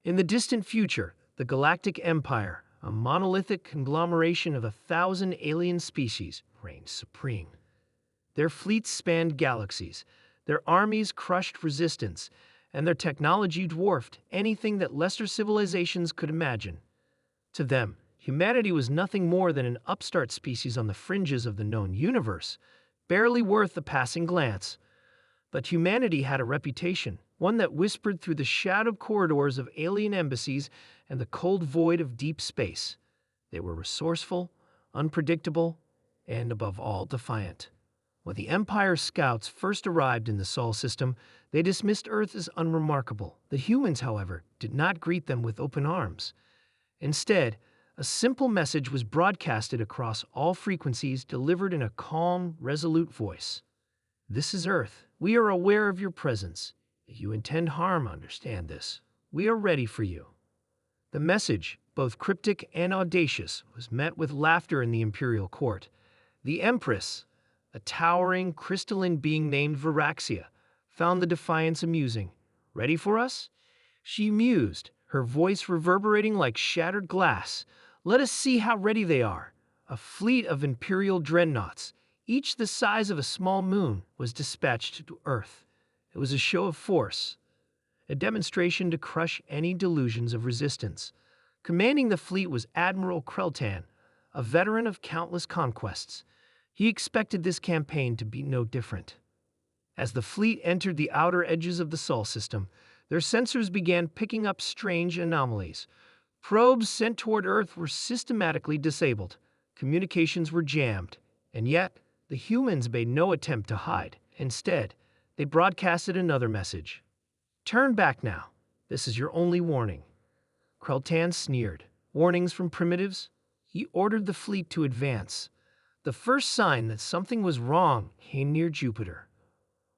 In the distant future, the Galactic Empire, a monolithic conglomeration of 1,000 alien species, reigned supreme. Their fleets spanned galaxies, their armies crushed resistance, and their technology dwarfed anything that lesser civilizations could imagine. To them, humanity was nothing more than an upstart species on the fringes of the known universe, barely worth a passing glance. But humanity had a reputation, one that whispered through the shadowed corridors of alien embassies and the cold void of deep space. They were resourceful, unpredictable, and above all, defiant. When the Empire's scouts first arrived in the Sol system, they dismissed Earth as unremarkable. The humans, however, did not greet them with open arms. Instead, a simple message was broadcasted across all frequencies, delivered in a calm, resolute voice. "This is Earth. We are aware of your presence. If you intend harm, understand this. We are ready for you." The message, both cryptic and audacious, was met with laughter in the imperial court. The Empress, a towering, crystalline being named Viraxia, found the defiance amusing. "Ready for us?" she mused, her voice reverberating like shattered glass. "Let us see how ready they are." A fleet of imperial dreadnoughts, each the size of a small moon, was dispatched to Earth. It was a show of force, a demonstration to crush any delusions of resistance. Commanding the fleet was Admiral Kreltan, a veteran of countless conquests. He expected this campaign to be no different. As the fleet entered the outer edges of the Sol system, their sensors began picking up strange anomalies. Probes sent toward Earth were systematically disabled. Communications were jammed, and yet the humans made no attempt to hide. Instead, they broadcasted another message. "Turn back now. This is your only warning." Kreltan sneered. Warnings from primitives? He ordered the fleet to advance. The first sign that something was wrong came near Jupiter.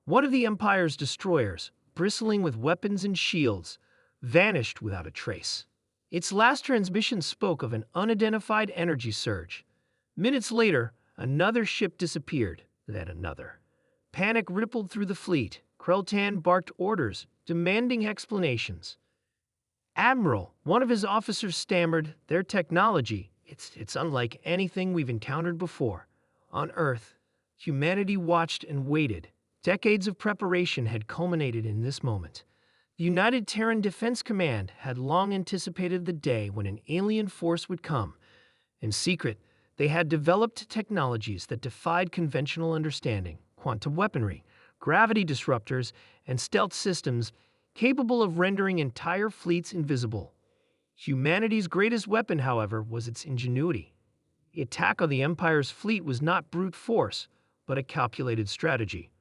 One of the Empire's destroyers, bristling with weapons and shields, vanished without a trace. Its last transmission spoke of an unidentified energy surge. Minutes later, another ship disappeared, then another. Panic rippled through the fleet. Kreltan barked orders, demanding explanations. "Admiral," one of his officers stammered, "their technology, it's unlike anything we've encountered before." On Earth, humanity watched and waited. Decades of preparation had culminated in this moment. The United Terran Defense Command had long anticipated the day when an alien force would come. In secret, they had developed technologies that defied conventional understanding: quantum weaponry, gravity disruptors, and stealth systems capable of rendering entire fleets invisible. Humanity's greatest weapon, however, was its ingenuity. The attack on the Empire's fleet was not brute force, but a calculated strategy.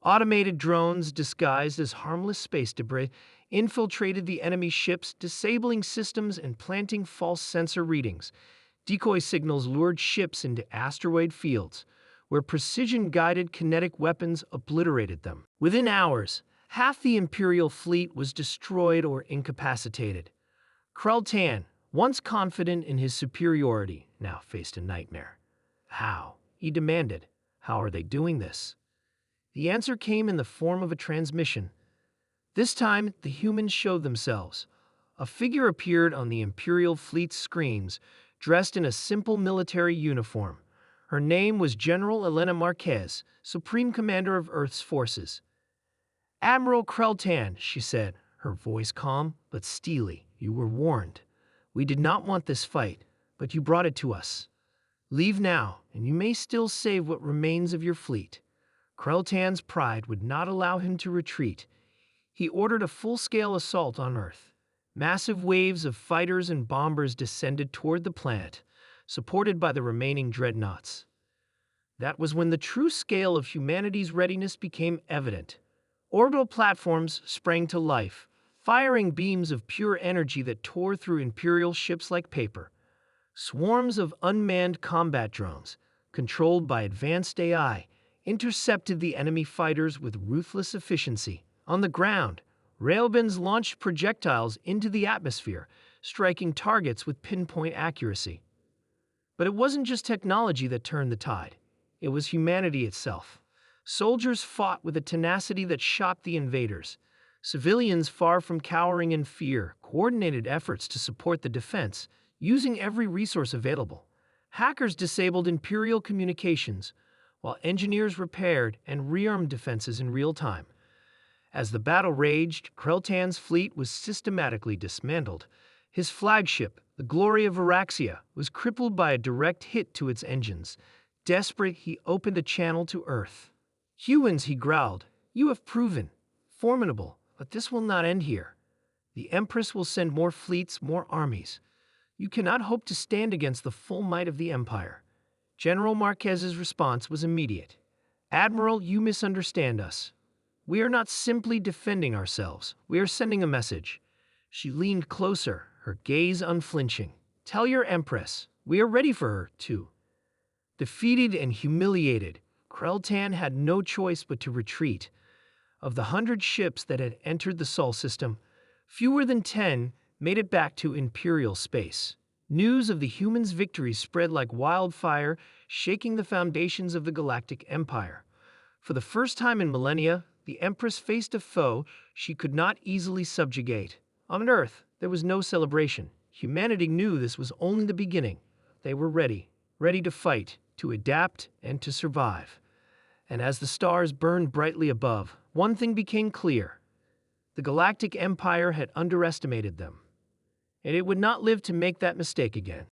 Automated drones, disguised as harmless space debris, infiltrated the enemy ships, disabling systems and planting false sensor readings. Decoy signals lured ships into asteroid fields, where precision-guided kinetic weapons obliterated them. Within hours, half the Imperial fleet was destroyed or incapacitated. Kreltan, once confident in his superiority, now faced a nightmare. "How?" he demanded. "How are they doing this?" The answer came in the form of a transmission. This time, the humans showed themselves. A figure appeared on the Imperial fleet's screens, dressed in a simple military uniform. Her name was General Elena Marquez, Supreme Commander of Earth's forces. "Admiral Kreltan," she said, her voice calm but steely, "you were warned. We did not want this fight, but you brought it to us. Leave now, and you may still save what remains of your fleet." Kreltan's pride would not allow him to retreat. He ordered a full-scale assault on Earth. Massive waves of fighters and bombers descended toward the planet, supported by the remaining dreadnoughts. That was when the true scale of humanity's readiness became evident. Orbital platforms sprang to life, firing beams of pure energy that tore through Imperial ships like paper. Swarms of unmanned combat drones, controlled by advanced AI, intercepted the enemy fighters with ruthless efficiency. On the ground, railguns launched projectiles into the atmosphere, striking targets with pinpoint accuracy. But it wasn't just technology that turned the tide. It was humanity itself. Soldiers fought with a tenacity that shocked the invaders. Civilians, far from cowering in fear, coordinated efforts to support the defense, using every resource available. Hackers disabled Imperial communications, while engineers repaired and rearmed defenses in real time. As the battle raged, Kreltan's fleet was systematically dismantled. His flagship, the Glory of Varaxia, was crippled by a direct hit to its engines. Desperate, he opened a channel to Earth. "Humans," he growled, "you have proven formidable, but this will not end here. The Empress will send more fleets, more armies. You cannot hope to stand against the full might of the Empire." General Marquez's response was immediate. "Admiral, you misunderstand us. We are not simply defending ourselves. We are sending a message." She leaned closer, her gaze unflinching. "Tell your Empress, we are ready for her, too." Defeated and humiliated, Kreltan had no choice but to retreat. Of the 100 ships that had entered the Sol system, fewer than 10 made it back to Imperial space. News of the humans' victory spread like wildfire, shaking the foundations of the Galactic Empire. For the first time in millennia, the Empress faced a foe she could not easily subjugate. On Earth, there was no celebration. Humanity knew this was only the beginning. They were ready to fight, to adapt, and to survive. And as the stars burned brightly above, one thing became clear. The Galactic Empire had underestimated them, and it would not live to make that mistake again.